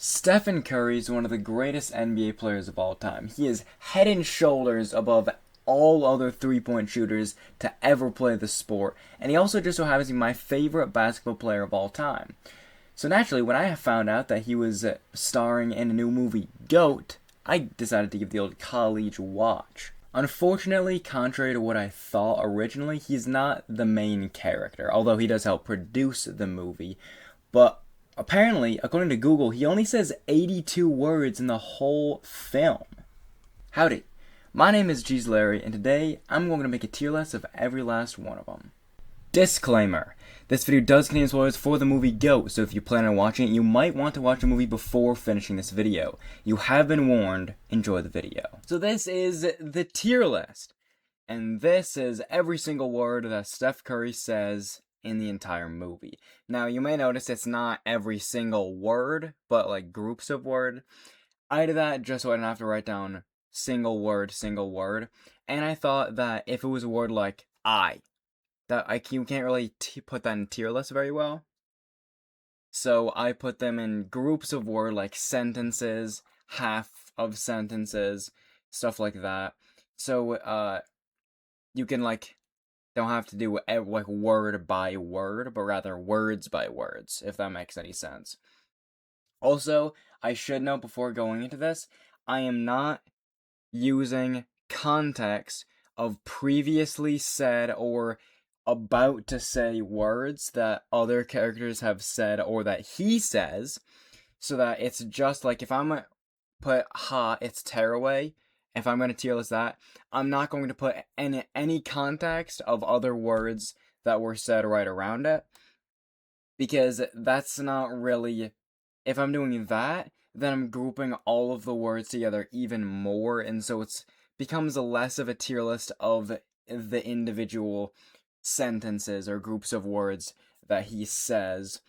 Stephen Curry is one of the greatest NBA players of all time. He is head and shoulders above all other three-point shooters to ever play the sport, and he also just so happens to be my favorite basketball player of all time. So naturally, when I found out that he was starring in a new movie, GOAT, I decided to give the old college watch. Unfortunately, contrary to what I thought originally, he's not the main character, although he does help produce the movie. But apparently, according to Google, he only says 82 words in the whole film. Howdy, my name is Jeez Larry, and today I'm going to make a tier list of every last one of them. Disclaimer: this video does contain spoilers for the movie GOAT, so if you plan on watching it, you might want to watch the movie before finishing this video. You have been warned. Enjoy the video. So this is the tier list, and this is every single word that Steph Curry says in the entire movie. Now, you may notice it's not every single word, but like groups of word. I did that just so I didn't have to write down single word, and I thought that if it was a word like you can't really put that in tier list very well. So I put them in groups of word like sentences, half of sentences, stuff like that. So you can don't have to do like word by word, but rather words by words, if that makes any sense. Also, I should note before going into this, I am not using context of previously said or about to say words that other characters have said or that he says, so that it's just like if I'm gonna put it's tearaway. If I'm gonna tier list that, I'm not going to put any context of other words that were said right around it, because that's not really. If I'm doing that, then I'm grouping all of the words together even more, and so it's becomes less of a tier list of the individual sentences or groups of words that he says.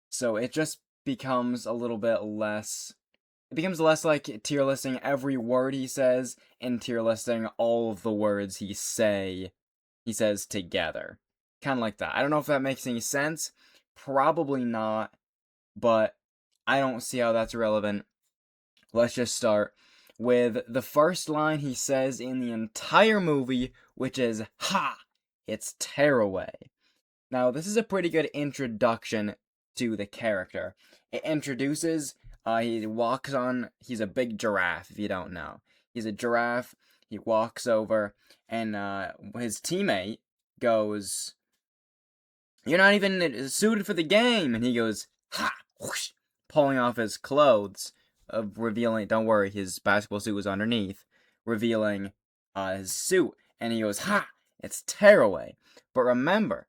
So it just becomes a little bit less. It becomes less like tier listing every word he says and tier listing all of the words he says together. Kind of like that. I don't know if that makes any sense. Probably not, but I don't see how that's relevant. Let's just start with the first line he says in the entire movie, which is, "Ha! It's tearaway." Now, this is a pretty good introduction to the character. It introduces, he walks on, he's a big giraffe, if you don't know. He's a giraffe, he walks over, and his teammate goes, "You're not even suited for the game," and he goes, "Ha!" Whoosh, pulling off his clothes, revealing, don't worry, his basketball suit was underneath, revealing his suit, and he goes, "Ha! It's tearaway." But remember,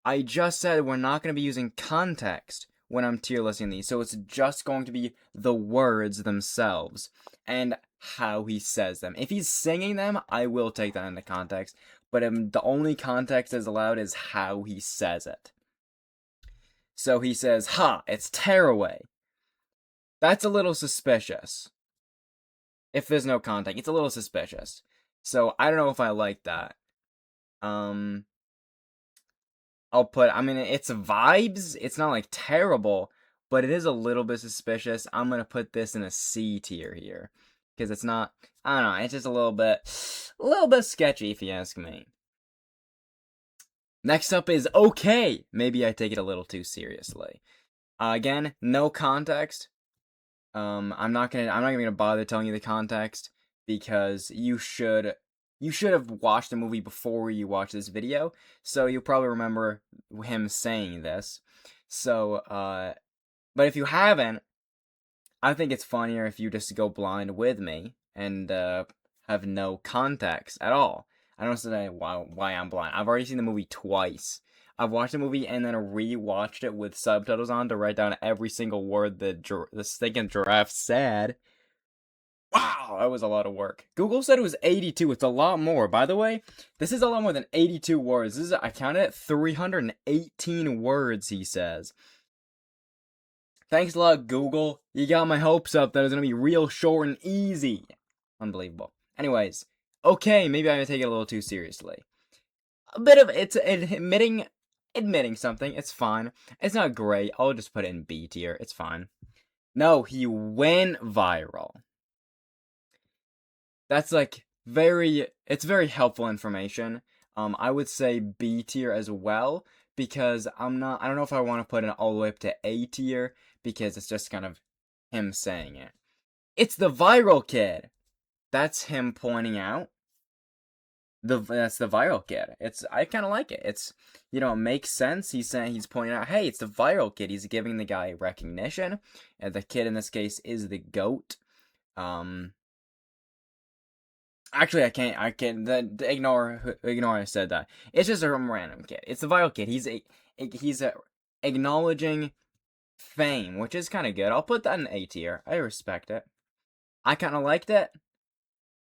I just said we're not going to be using context when I'm tier listing these, so it's just going to be the words themselves and how he says them. If he's singing them, I will take that into context, but the only context is allowed is how he says it. So he says, "Ha, it's tearaway." That's a little suspicious. If there's no context, it's a little suspicious. So I don't know if I like that. It's vibes. It's not like terrible, but it is a little bit suspicious. I'm gonna put this in a C tier here, because it's not, I don't know, it's just a little bit sketchy if you ask me. Next up is okay. Maybe I take it a little too seriously. Again, no context. I'm not gonna bother telling you the context, because you should have watched the movie before you watch this video, so you'll probably remember him saying this. So, but if you haven't, I think it's funnier if you just go blind with me and have no context at all. I don't say why I'm blind. I've already seen the movie twice. I've watched the movie and then re-watched it with subtitles on to write down every single word the stinking giraffe said. Wow, that was a lot of work. Google said it was 82. It's a lot more. By the way, this is a lot more than 82 words. I counted it 318 words, he says. Thanks a lot, Google. You got my hopes up that it's going to be real short and easy. Unbelievable. Anyways, okay, maybe I'm going to take it a little too seriously. A bit of, it's admitting something. It's fine. It's not great. I'll just put it in B tier. It's fine. No, he went viral. That's like it's very helpful information. I would say B tier as well because I don't know if I want to put it all the way up to A tier because it's just kind of him saying it. It's the viral kid. That's him pointing out that's the viral kid. I kind of like it. It makes sense. He's saying he's pointing out, hey, it's the viral kid. He's giving the guy recognition, and the kid in this case is the goat. Um, Actually, I can't. Ignore I said that. It's just a random kid. It's the viral kid. He's acknowledging fame, which is kind of good. I'll put that in A tier. I respect it. I kind of liked it.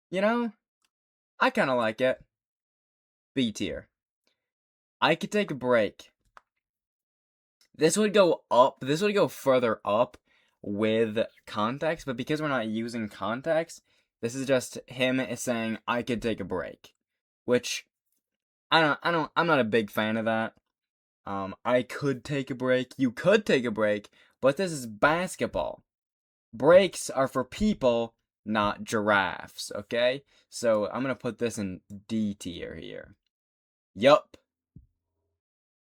You know, I kind of like it. B tier. I could take a break. This would go up. This would go further up with context, but because we're not using context, this is just him saying I could take a break, which I'm not a big fan of that. I could take a break. You could take a break, but this is basketball. Breaks are for people, not giraffes, okay? So I'm gonna put this in D tier here. Yup.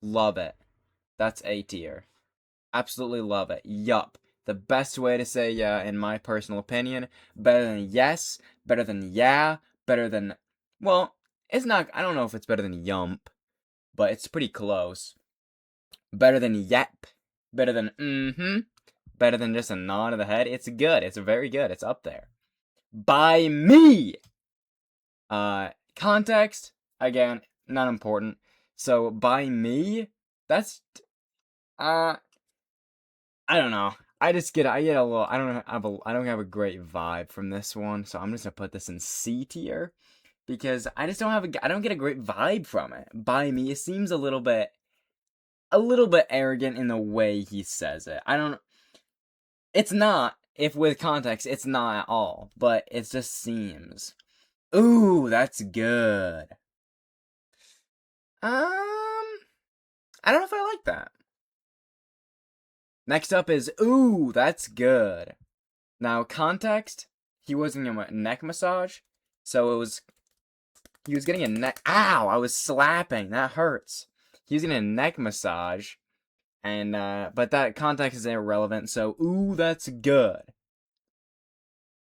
Love it. That's A tier. Absolutely love it. Yup. The best way to say yeah, in my personal opinion. Better than yes, better than yeah, better than. Well, it's not. I don't know if it's better than yump, but it's pretty close. Better than yep. Better than mm-hmm. Better than just a nod of the head. It's good. It's very good. It's up there. By me! Context, again, not important. So, by me, that's, I don't know. I get a little, I don't have a great vibe from this one, so I'm just gonna put this in C tier. Because I just I don't get a great vibe from it. By me, it seems a little bit arrogant in the way he says it. It's not. If with context, it's not at all. But it just seems. Ooh, that's good. I don't know if I like that. Next up is, ooh, that's good. Now, context, he wasn't getting a neck massage. So he was getting a neck, ow, I was slapping, that hurts. He was getting a neck massage. And, but that context is irrelevant, so, ooh, that's good.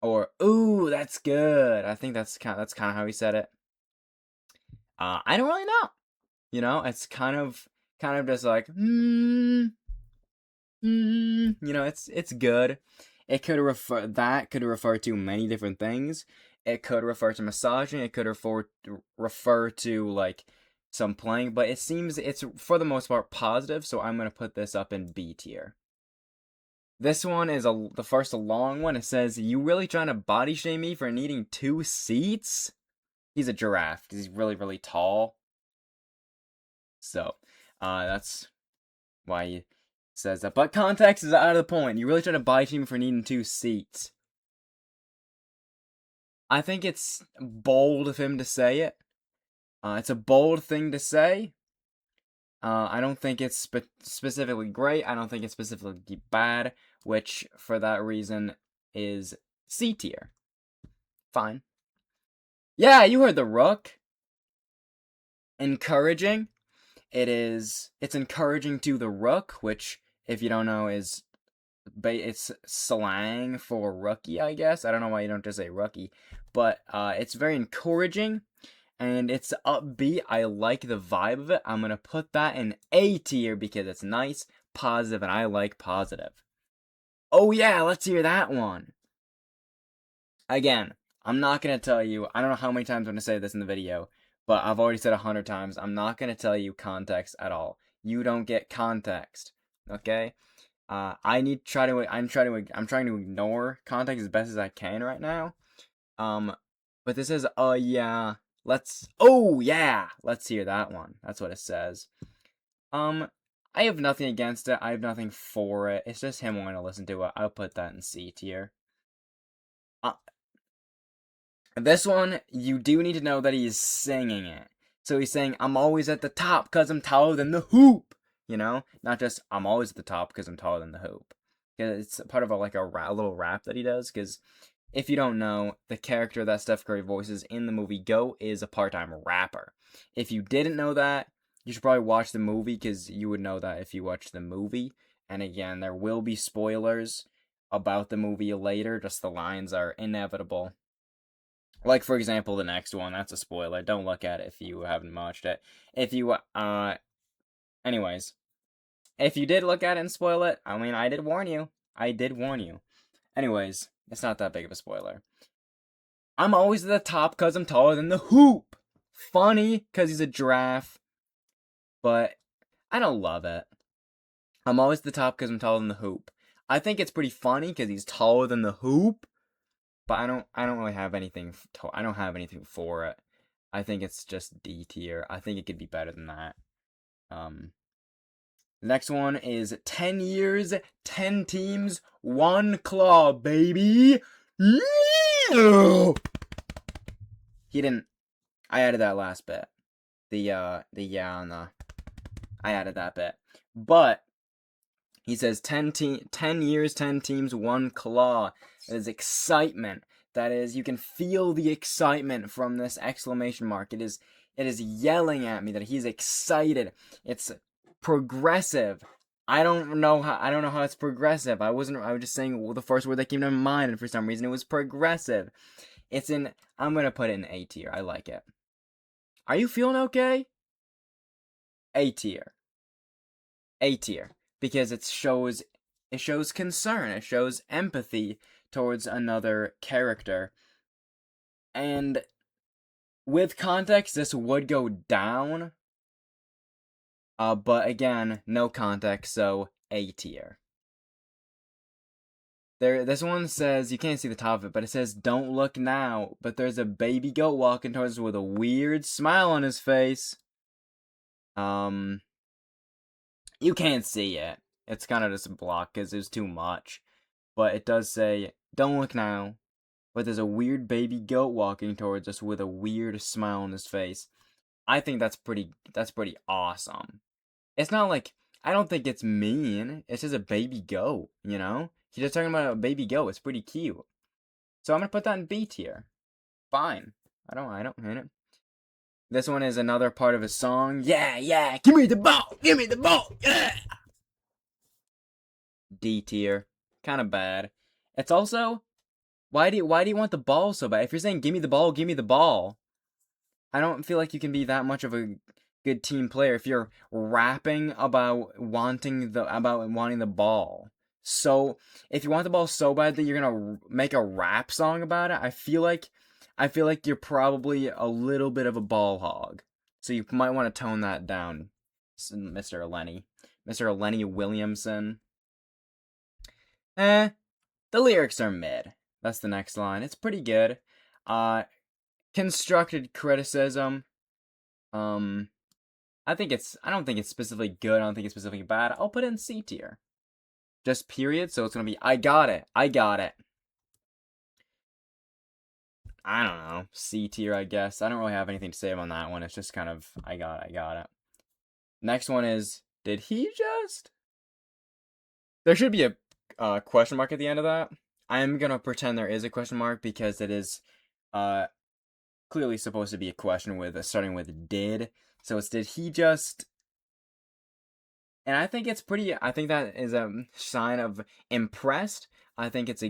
Or, ooh, that's good. I think that's kind of how he said it. I don't really know. It's kind of just like, it's good. It could refer to many different things. It could refer to massaging. It could refer to like some playing, but it seems it's for the most part positive. So I'm gonna put this up in B tier. This one is the first long one. It says, "You really trying to body shame me for needing 2 seats?" He's a giraffe because he's really really tall. So, that's why he says that. But context is out of the point. You really trying to body shame me for needing 2 seats? I think it's bold of him to say it. It's a bold thing to say. I don't think it's specifically great. I don't think it's specifically bad, which for that reason is C tier. Fine. Yeah, you heard the rook. Encouraging. It's encouraging to the rook, which, if you don't know, it's slang for rookie, I guess. I don't know why you don't just say rookie, but it's very encouraging. And it's upbeat. I like the vibe of it. I'm gonna put that in A tier because it's nice, positive, and I like positive. Oh yeah, let's hear that one. Again, I'm not gonna tell you. I don't know how many times I'm gonna say this in the video, but I've already said 100 times. I'm not gonna tell you context at all. You don't get context. Okay? I'm trying to ignore context as best as I can right now. But this is yeah. Oh yeah, let's hear that one. That's what it says. I have nothing against it. I have nothing for it. It's just him wanting to listen to it. I'll put that in C tier. This one, you do need to know that he's singing it. So he's saying, I'm always at the top because I'm taller than the hoop. Not just, I'm always at the top because I'm taller than the hoop. because it's part of a little rap that he does. Because if you don't know, the character that Steph Curry voices in the movie Go is a part-time rapper. If you didn't know that, you should probably watch the movie, because you would know that if you watch the movie. And again, there will be spoilers about the movie later, just the lines are inevitable. Like, for example, the next one, that's a spoiler. Don't look at it if you haven't watched it. If you, anyways, if you did look at it and spoil it, I mean, I did warn you. I did warn you. Anyways, it's not that big of a spoiler. I'm always at the top because I'm taller than the hoop. Funny because he's a giraffe, but I don't love it. I'm always at the top because I'm taller than the hoop. I think it's pretty funny because he's taller than the hoop, but I don't really have anything. I don't have anything for it. I think it's just D tier. I think it could be better than that. The next one is 10 years, 10 teams, 1 claw, baby. Yeah! He didn't. I added that last bit. The yeah on the. I added that bit. But he says 10 years, 10 teams, 1 claw. That is excitement. That is, you can feel the excitement from this exclamation mark. It is yelling at me that he's excited. It's progressive. I don't know how it's progressive. I was just saying the first word that came to my mind, and for some reason it was progressive. I'm gonna put it in A tier. I like it. Are you feeling okay? A tier. A tier. Because it shows concern, it shows empathy towards another character. And with context, this would go down. But again, no context, so A tier. This one says, you can't see the top of it, but it says, "Don't look now." But there's a baby goat walking towards us with a weird smile on his face. You can't see it. It's kind of just a block because there's too much. But it does say, "Don't look now." But there's a weird baby goat walking towards us with a weird smile on his face. I think that's pretty awesome. It's not like, I don't think it's mean. It's just a baby goat, you know? He's just talking about a baby goat. It's pretty cute. So I'm gonna put that in B tier. Fine. I don't hate it. This one is another part of a song. Yeah, give me the ball, yeah. D tier. Kind of bad. It's also, why do you want the ball so bad? If you're saying give me the ball, give me the ball. I don't feel like you can be that much of a good team player if you're rapping about wanting the ball. So if you want the ball so bad that you're gonna make a rap song about it, I feel like you're probably a little bit of a ball hog. So you might want to tone that down, Mr. Lenny Williamson. The lyrics are mid. That's the next line. It's pretty good. Constructed criticism. I don't think it's specifically good. I don't think it's specifically bad. I'll put it in C tier. Just period. So it's gonna be, I got it. I don't know. C tier, I guess. I don't really have anything to say on that one. It's just kind of, I got it. Next one is, did he just? There should be a question mark at the end of that. I'm gonna pretend there is a question mark because it is clearly supposed to be a question with starting with did. So it's, did he just? And I think it's pretty. I think that is a sign of impressed. I think it's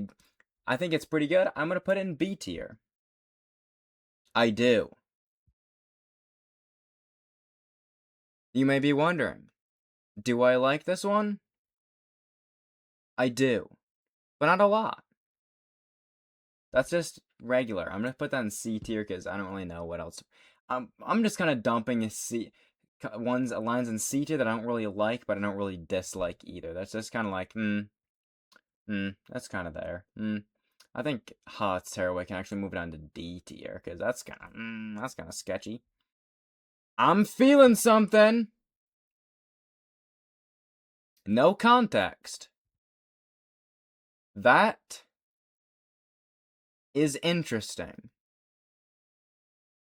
pretty good. I'm gonna put it in B tier. I do. You may be wondering, do I like this one? I do, but not a lot. That's just regular. I'm gonna put that in C tier because I don't really know what else. I'm just kind of dumping lines in C tier that I don't really like, but I don't really dislike either. That's just kind of like, that's kind of there. I think it's terrible. I can actually move it on to D tier because that's kind of sketchy. I'm feeling something. No context. That is interesting.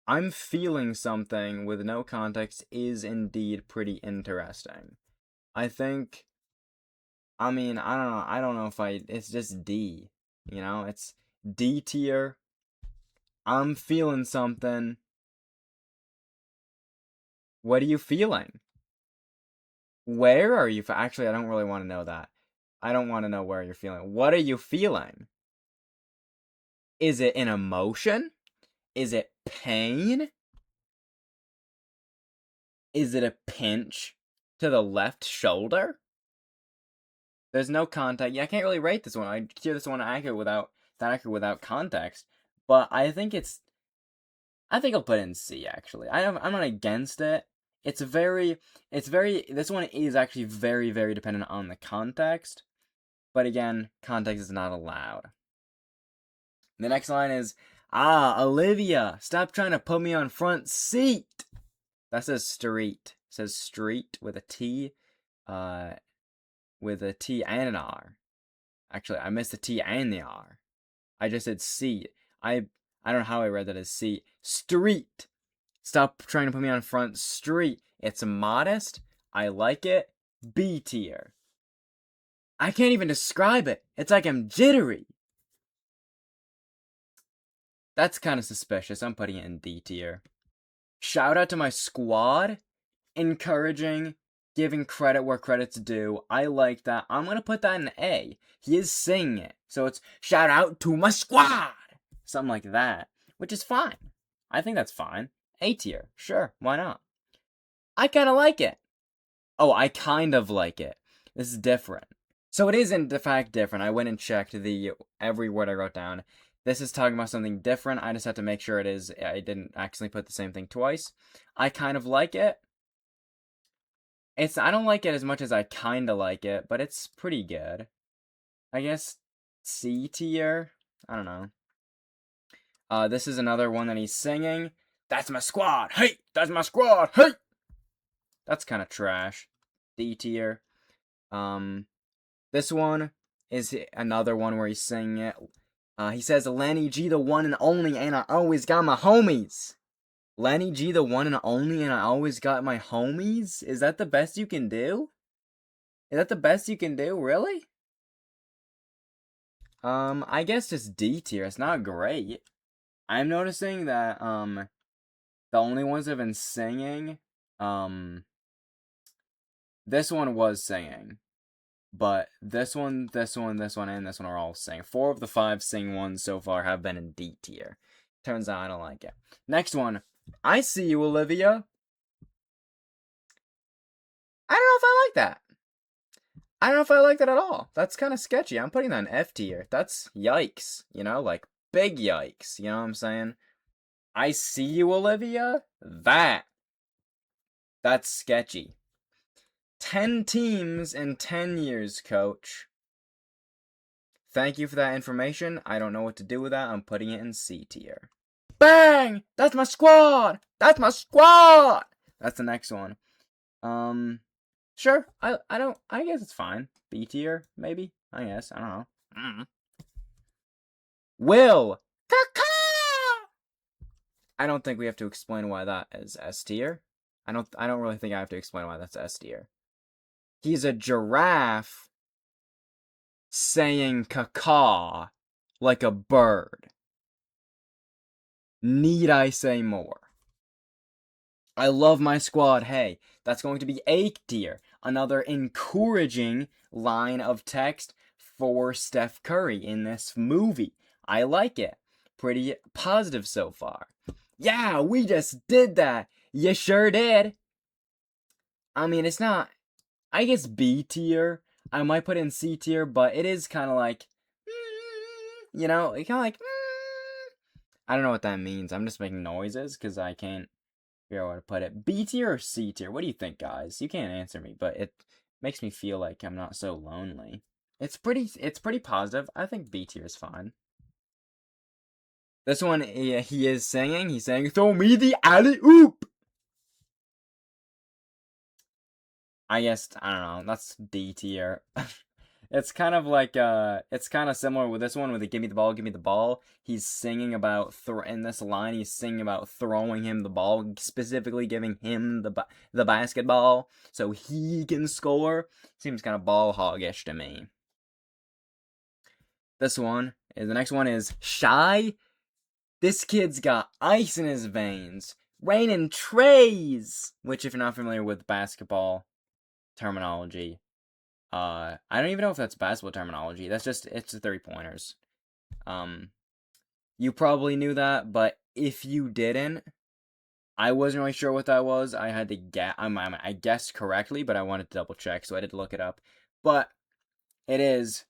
I'm feeling something with no context is indeed pretty interesting. I think I mean, I don't know. I don't know if it's just D. You know, it's D tier. I'm feeling something. What are you feeling? Where are you? Actually, I don't really want to know that. I don't want to know where you're feeling. What are you feeling? Is it an emotion? Is it pain? Is it a pinch to the left shoulder? There's no context. Yeah, I can't really rate this one. I hear this one accurate without context. But I think I'll put it in C actually. I'm not against it. This one is actually very, very dependent on the context. But again, context is not allowed. The next line is, Olivia, stop trying to put me on front seat. That says street. It says street with a T, with a T and an R. Actually, I missed the T and the R. I just said C. I don't know how I read that as C. Street. Stop trying to put me on front street. It's modest. I like it. B tier. I can't even describe it. It's like I'm jittery. That's kind of suspicious. I'm putting it in D tier. Shout out to my squad. Encouraging, giving credit where credit's due. I like that. I'm gonna put that in A. He is singing it. So it's shout out to my squad! Something like that. Which is fine. I think that's fine. A tier. Sure, why not? I kinda like it. Oh, I kind of like it. This is different. So it is in fact different. I went and checked every word I wrote down. This is talking about something different. I just have to make sure it is. I didn't accidentally put the same thing twice. I kind of like it. I don't like it as much as I kinda like it, but it's pretty good. I guess C tier? I don't know. This is another one that he's singing. That's my squad! Hey! That's my squad! Hey! That's kinda trash. D tier. This one is another one where he's singing it. He says, Lenny G the one and only, and I always got my homies. Lenny G the one and only, and I always got my homies? Is that the best you can do? Is that the best you can do? Really? I guess just D tier. It's not great. I'm noticing that, the only ones that have been singing, this one was singing. But this one, and this one are all singing. 4 of the 5 sing ones so far have been in D tier. Turns out I don't like it. Next one. I see you, Olivia. I don't know if I like that. I don't know if I like that at all. That's kind of sketchy. I'm putting that in F tier. That's yikes. You know, like big yikes. You know what I'm saying? I see you, Olivia. That's sketchy. 10 teams in 10 years, coach. Thank you for that information. I don't know what to do with that. I'm putting it in C tier. Bang! That's my squad! That's my squad! That's the next one. Sure. I guess it's fine. B tier, maybe? I guess. I don't know. Will! I don't think we have to explain why that is S tier. I don't really think I have to explain why that's S tier. He's a giraffe saying caca like a bird. Need I say more? I love my squad. Hey, that's going to be A tier. Another encouraging line of text for Steph Curry in this movie. I like it. Pretty positive so far. Yeah, we just did that. You sure did. I mean, it's not. I guess B tier. I might put in C tier, but it is kind of like, you know, kind of like. I don't know what that means. I'm just making noises because I can't figure out how to put it. B tier or C tier? What do you think, guys? You can't answer me, but it makes me feel like I'm not so lonely. It's pretty positive. I think B tier is fine. This one, he is singing. He's saying, "Throw me the alley oop." I guess I don't know. That's D tier. It's kind of like it's kind of similar with this one with the "Give me the ball, give me the ball." He's singing about in this line. He's singing about throwing him the ball, specifically giving him the basketball so he can score. Seems kind of ball hoggish to me. The next one is Shy. This kid's got ice in his veins, raining trays. Which, if you're not familiar with basketball terminology, I don't even know if that's basketball terminology. That's just it's the 3-pointers. You probably knew that, but if you didn't, I wasn't really sure what that was. I had to guess. I guessed correctly, but I wanted to double check, so I did look it up. But it is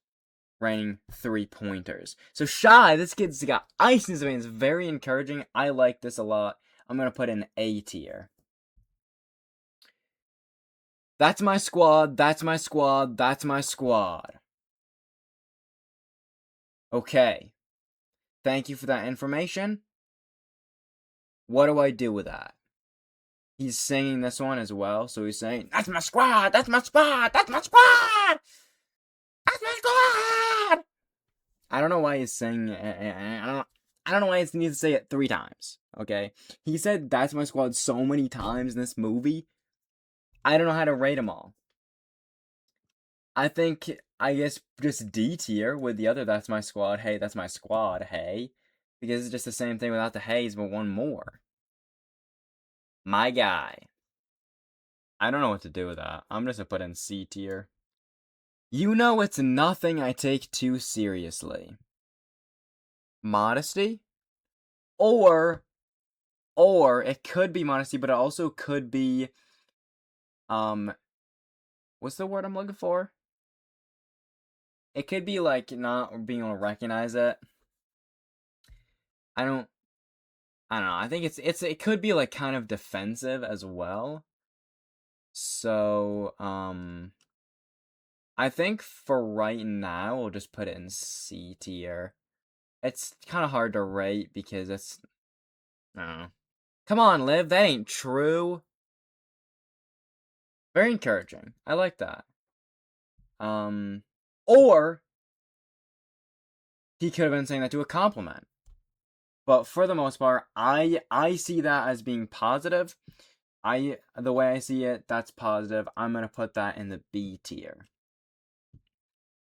raining 3-pointers. So Shy, this kid's got ice in his veins. Very encouraging. I like this a lot. I'm gonna put in A tier. That's my squad. That's my squad. That's my squad. Okay. Thank you for that information. What do I do with that? He's singing this one as well, so he's saying, "That's my squad! That's my squad! That's my squad! That's my squad!" I don't know why he's singing. I don't know why he needs to say it 3 times. Okay, he said "That's my squad" so many times in this movie. I don't know how to rate them all. I guess just D tier with the other "That's my squad." Hey, that's my squad. Hey, because it's just the same thing without the "heys," but one more. My guy. I don't know what to do with that. I'm just gonna put in C tier. You know it's nothing I take too seriously. Modesty? Or it could be modesty, but it also could be what's the word I'm looking for? It could be like not being able to recognize it. I don't know. I think it could be like kind of defensive as well. So, I think for right now, we'll just put it in C tier. It's kind of hard to rate because it's, I don't know. Come on, Liv, that ain't true. Very encouraging. I like that. Or he could have been saying that to a compliment. But for the most part, I see that as being positive. The way I see it, that's positive. I'm gonna put that in the B tier.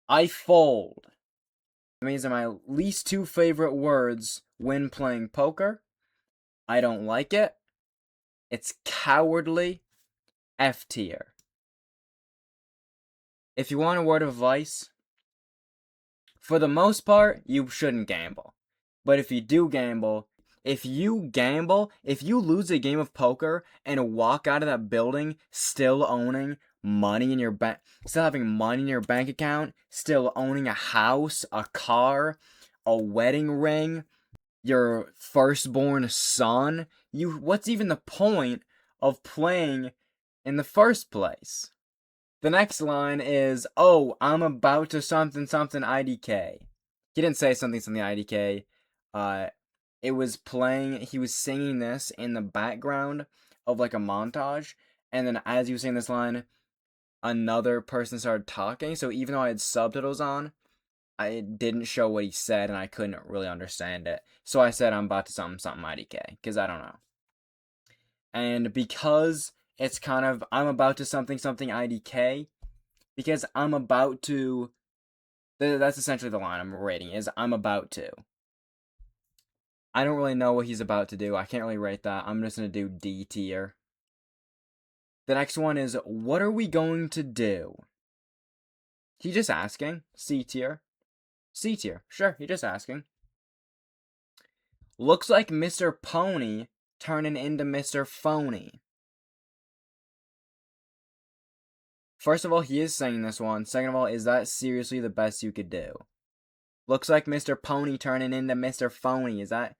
I fold. These are my least 2 favorite words when playing poker. I don't like it. It's cowardly. F tier. If you want a word of advice, for the most part, you shouldn't gamble. But if you do gamble, if you lose a game of poker and walk out of that building still owning money in your bank, still having money in your bank account, still owning a house, a car, a wedding ring, your firstborn son, what's even the point of playing in the first place? The next line is, "Oh, I'm about to something something IDK." He didn't say something something IDK. It was playing. He was singing this in the background of like a montage, and then as he was saying this line, another person started talking. So even though I had subtitles on, I didn't show what he said, and I couldn't really understand it. So I said, "I'm about to something something IDK," because I don't know. And because it's kind of I'm about to something something IDK. Because I'm about to. That's essentially the line I'm rating. Is I'm about to. I don't really know what he's about to do. I can't really rate that. I'm just gonna do D tier. The next one is what are we going to do? He just asking. C tier. C tier. Sure, he just asking. Looks like Mr. Pony turning into Mr. Phony. First of all, he is saying this one. Second of all, is that seriously the best you could do? Looks like Mr. Pony turning into Mr. Phony. Is that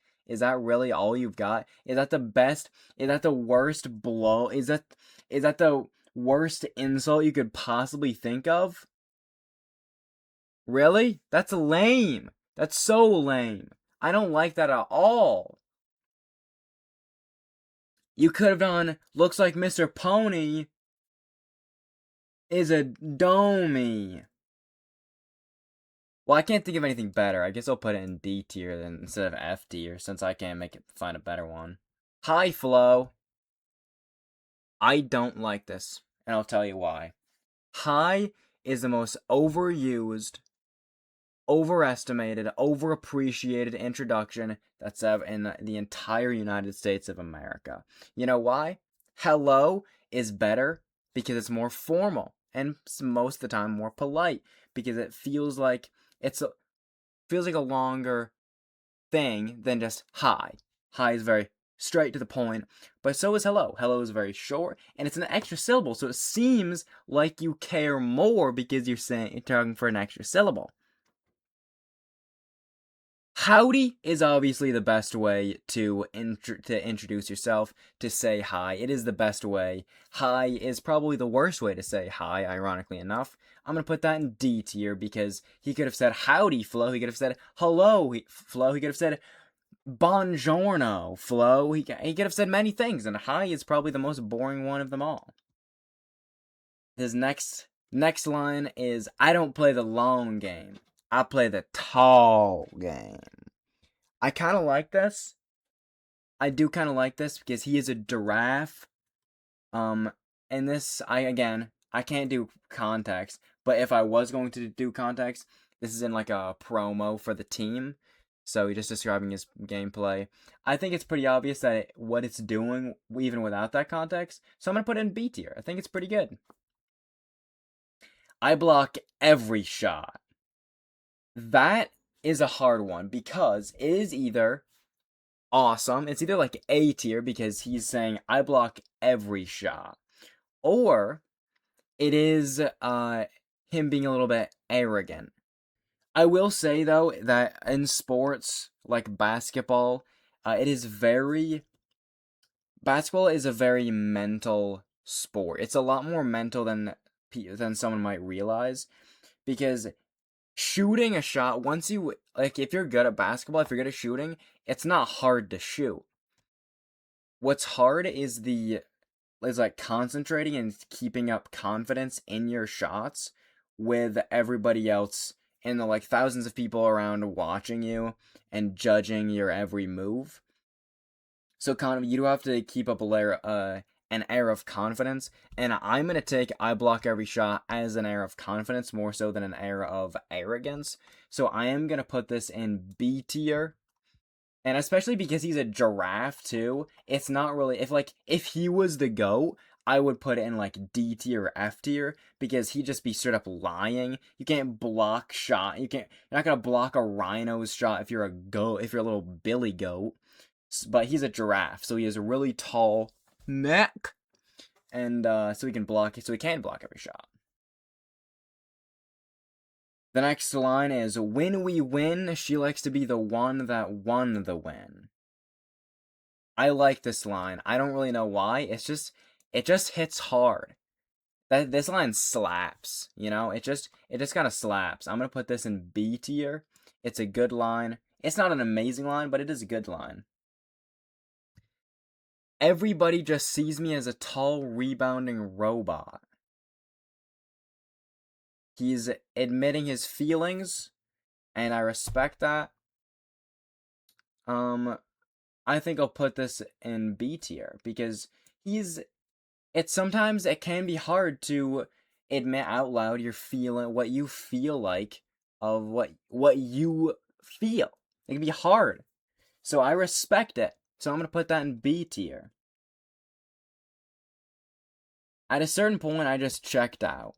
really all you've got? Is that the best? Is that the worst blow? Is that the worst insult you could possibly think of? Really? That's lame. That's so lame. I don't like that at all. You could have done, looks like Mr. Pony is a domey. Well, I can't think of anything better. I guess I'll put it in D tier instead of F tier since I can't find a better one. High flow. I don't like this, and I'll tell you why. High is the most overused, overestimated, overappreciated introduction that's ever in the entire United States of America. You know why? Hello is better because it's more formal and most of the time more polite because it feels like a longer thing than just hi. Hi is very straight to the point, but so is hello. Hello is very short, and it's an extra syllable, so it seems like you care more because you're talking for an extra syllable. Howdy is obviously the best way to introduce yourself, to say hi. It is the best way. Hi is probably the worst way to say hi, ironically enough. I'm going to put that in D tier because he could have said howdy, Flo. He could have said hello, Flo. He could have said buongiorno, Flo. He could have said many things, and hi is probably the most boring one of them all. His next line is, I don't play the long game. I play the tall game. I kind of like this. I do kind of like this because he is a giraffe. And this, I can't do context, but if I was going to do context, this is in like a promo for the team. So he's just describing his gameplay. I think it's pretty obvious that what it's doing, even without that context. So I'm going to put it in B tier. I think it's pretty good. I block every shot. That is a hard one because it is either awesome. It's either like A tier because he's saying I block every shot, or it is him being a little bit arrogant. I will say though that in sports like basketball, basketball is a very mental sport. It's a lot more mental than someone might realize because shooting a shot, once you if you're good at basketball, if you're good at shooting, it's not hard to shoot. What's hard is like concentrating and keeping up confidence in your shots with everybody else and the like thousands of people around watching you and judging your every move. So you do have to keep up an air of confidence, and I'm gonna take I block every shot as an air of confidence more so than an air of arrogance. So I am gonna put this in B tier. And especially because he's a giraffe too, it's not really if he was the GOAT, I would put it in like D tier or F tier because he'd just be straight up lying. You can't block shot. You're not gonna block a rhino's shot if you're a goat, if you're a little Billy goat. But he's a giraffe, so he has a really tall neck, and so he can block every shot. The next line is, when we win, she likes to be the one that won the win. I like this line. I don't really know why. It just hits hard. This line slaps, It just kind of slaps. I'm going to put this in B tier. It's a good line. It's not an amazing line, but it is a good line. Everybody just sees me as a tall, rebounding robot. He's admitting his feelings, and I respect that. I think I'll put this in B tier because sometimes it can be hard to admit out loud what you feel like of what you feel. It can be hard. So I respect it. So I'm going to put that in B tier. At a certain point I just checked out.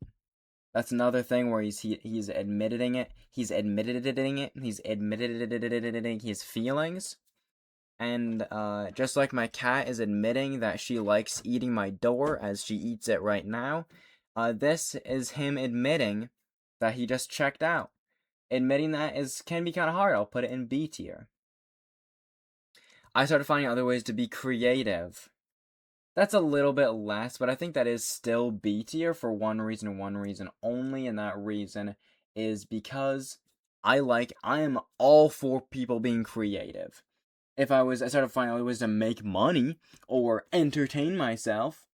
That's another thing where he's admitting it. He's admitting his feelings. And just like my cat is admitting that she likes eating my door as she eats it right now, this is him admitting that he just checked out. Admitting that can be kind of hard. I'll put it in B tier. I started finding other ways to be creative. That's a little bit less, but I think that is still B tier for one reason only, and that reason is because I am all for people being creative. If I started finding other ways to make money or entertain myself,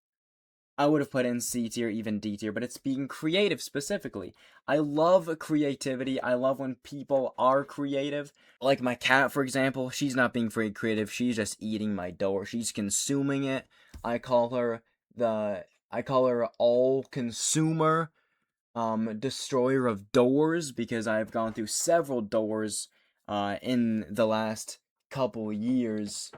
I would have put in C tier, even D tier, but it's being creative specifically. I love creativity. I love when people are creative. Like my cat, for example, she's not being very creative. She's just eating my door. She's consuming it. I call her all consumer, destroyer of doors, because I've gone through several doors, in the last couple years.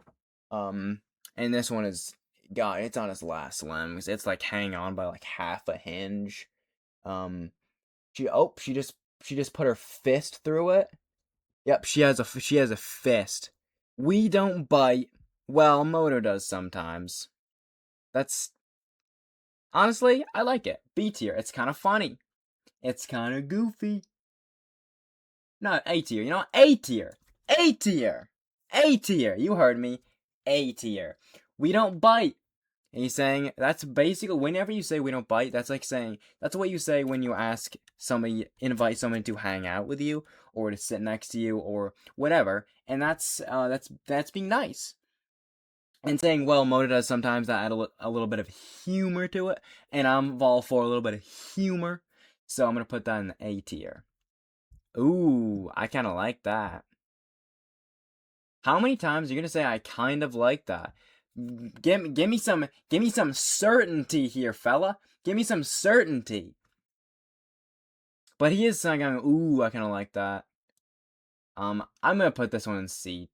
And this one is, God, it's on its last limbs. It's like hanging on by like half a hinge. Um, she just put her fist through it. Yep, she has a fist. We don't bite. Well, Moto does sometimes. That's honestly, I like it. B tier. It's kind of funny. It's kind of goofy. No, A tier. You know, A tier. A tier. A tier. You heard me. A tier. We don't bite. And he's saying that's basically, whenever you say we don't bite, that's like saying, that's what you say when you invite someone to hang out with you or to sit next to you or whatever. And that's being nice. And saying, well, Moda does sometimes, that add a little bit of humor to it, and I'm all for a little bit of humor, so I'm gonna put that in the A tier. Ooh, I kind of like that. How many times are you gonna say I kind of like that? Give me some certainty here, fella. Give me some certainty. But he is saying, ooh, I kind of like that. I'm gonna put this one in C.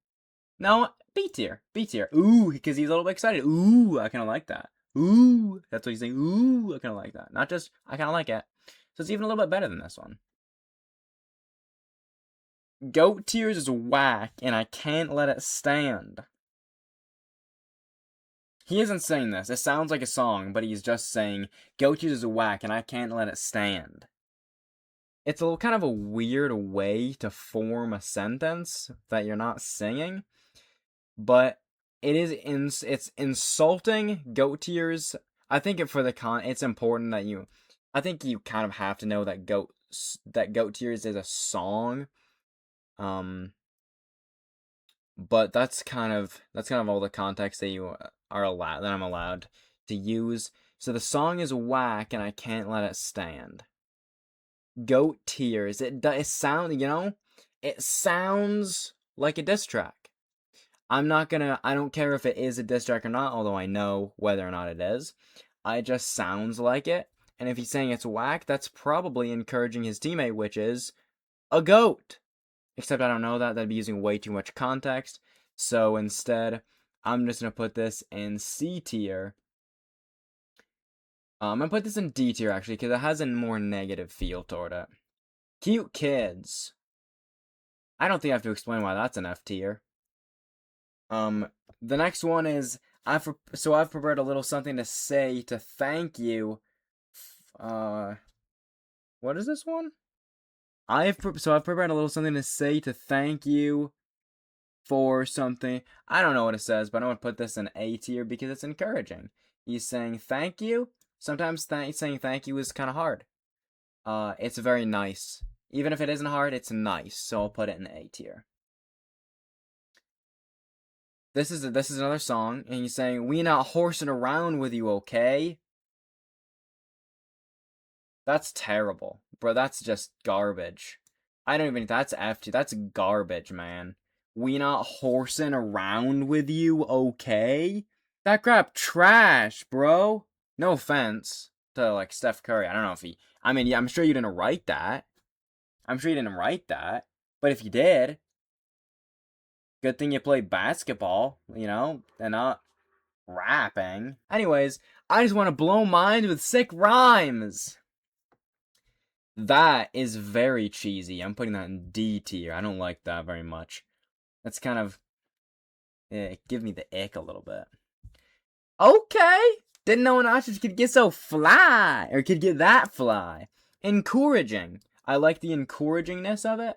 No, B tier. B tier. Ooh, because he's a little bit excited. Ooh, I kind of like that. Ooh, that's what he's saying. Ooh, I kind of like that. Not just, I kind of like it. So it's even a little bit better than this one. Goat tears is whack, and I can't let it stand. He isn't saying this. It sounds like a song, but he's just saying, goat tears is whack, and I can't let it stand. It's a little kind of a weird way to form a sentence that you're not singing, but it's insulting. Goat tears. I think it's important that I think you kind of have to know that goat tears is a song. But that's kind of all the context that I'm allowed to use. So the song is whack, and I can't let it stand. Goat tears. It sounds like a diss track. I don't care if it is a diss track or not, although I know whether or not it is. It just sounds like it. And if he's saying it's whack, that's probably encouraging his teammate, which is a goat. Except I don't know that. That'd be using way too much context. So instead, I'm just going to put this in C tier. I'm going to put this in D tier, actually, because it has a more negative feel toward it. Cute kids. I don't think I have to explain why that's an F tier. The next one is, I've prepared a little something to say to thank you. What is this one? I've prepared a little something to say to thank you for something. I don't know what it says, but I'm gonna put this in A tier because it's encouraging. He's saying thank you. Sometimes saying thank you is kind of hard. It's very nice. Even if it isn't hard, it's nice. So I'll put it in A tier. This is another song, and he's saying, "We not horsing around with you, okay?" That's terrible, bro. That's just garbage. I don't even. That's F tier. That's garbage, man. We not horsing around with you, okay? That crap trash, bro. No offense to like Steph Curry. I don't know if he. I mean, yeah, I'm sure you didn't write that. I'm sure you didn't write that. But if you did, good thing you play basketball, and not rapping. Anyways, I just want to blow minds with sick rhymes. That is very cheesy. I'm putting that in D tier. I don't like that very much. That's kind of, give me the ick a little bit. Okay, didn't know an ostrich could get so fly, or could get that fly. Encouraging. I like the encouragingness of it.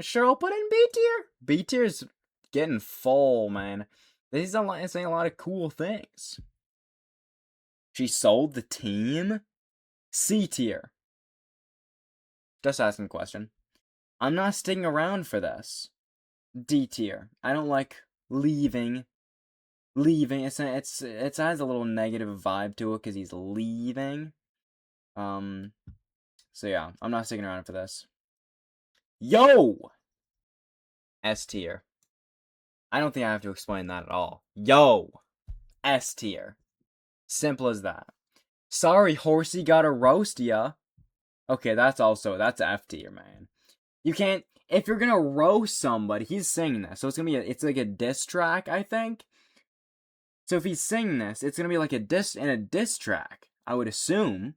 Sure, I'll put it in B tier. B tier's getting full, man. This is saying a lot of cool things. She sold the team. C tier. Just asking a question. I'm not sticking around for this. D tier. I don't like leaving leaving. It has a little negative vibe to it because he's leaving. So yeah, I'm not sticking around for this. Yo! S tier. I don't think I have to explain that at all. Yo! S tier. Simple as that. Sorry, horsey, gotta roast ya. Okay, that's F tier, man. You can't, if you're gonna roast somebody, he's singing this, so it's like a diss track, I think. So if he's singing this, it's gonna be like a diss track, I would assume.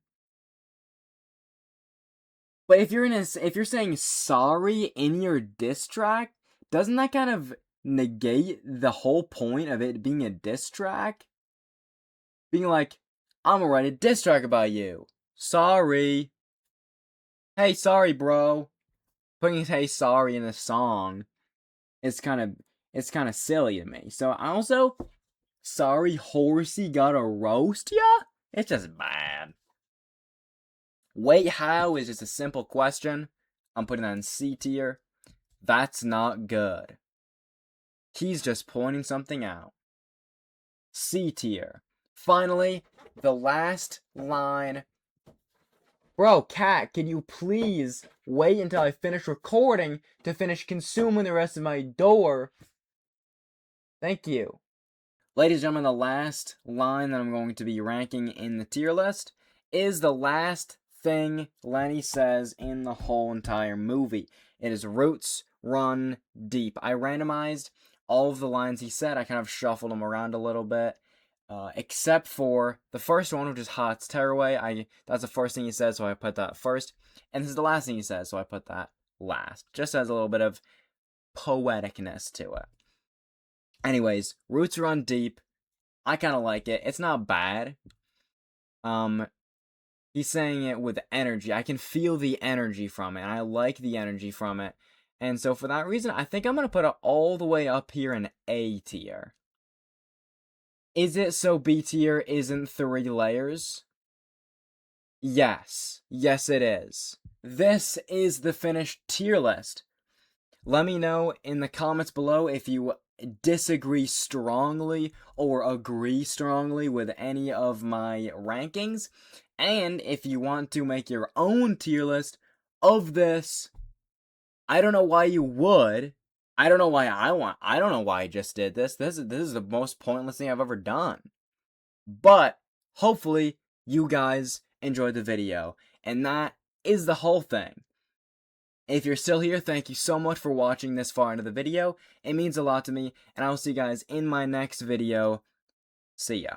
But if you're saying sorry in your diss track, doesn't that kind of negate the whole point of it being a diss track? Being like, I'm gonna write a diss track about you. Sorry. Hey, sorry, bro. Putting hey sorry in a song is kind of silly to me. So also, sorry, horsey gotta roast ya? It's just bad. Wait, how is just a simple question. I'm putting that in C tier. That's not good. He's just pointing something out. C tier. Finally, the last line. Bro, cat, can you please wait until I finish recording to finish consuming the rest of my door? Thank you. Ladies and gentlemen, the last line that I'm going to be ranking in the tier list is the last thing Lenny says in the whole entire movie. It is roots run deep. I randomized all of the lines he said. I kind of shuffled them around a little bit. Except for the first one, which is Hot's Tearaway. That's the first thing he says, so I put that first. And this is the last thing he says, so I put that last. Just as a little bit of poeticness to it. Anyways, roots run deep. I kind of like it. It's not bad. He's saying it with energy. I can feel the energy from it, and I like the energy from it. And so for that reason, I think I'm going to put it all the way up here in A tier. Is it so B tier isn't 3 layers? Yes. Yes, it is. This is the finished tier list. Let me know in the comments below if you disagree strongly or agree strongly with any of my rankings. And if you want to make your own tier list of this, I don't know why you would. I don't know why I don't know why I just did this. This is the most pointless thing I've ever done. But hopefully you guys enjoyed the video. And that is the whole thing. If you're still here, thank you so much for watching this far into the video. It means a lot to me. And I will see you guys in my next video. See ya.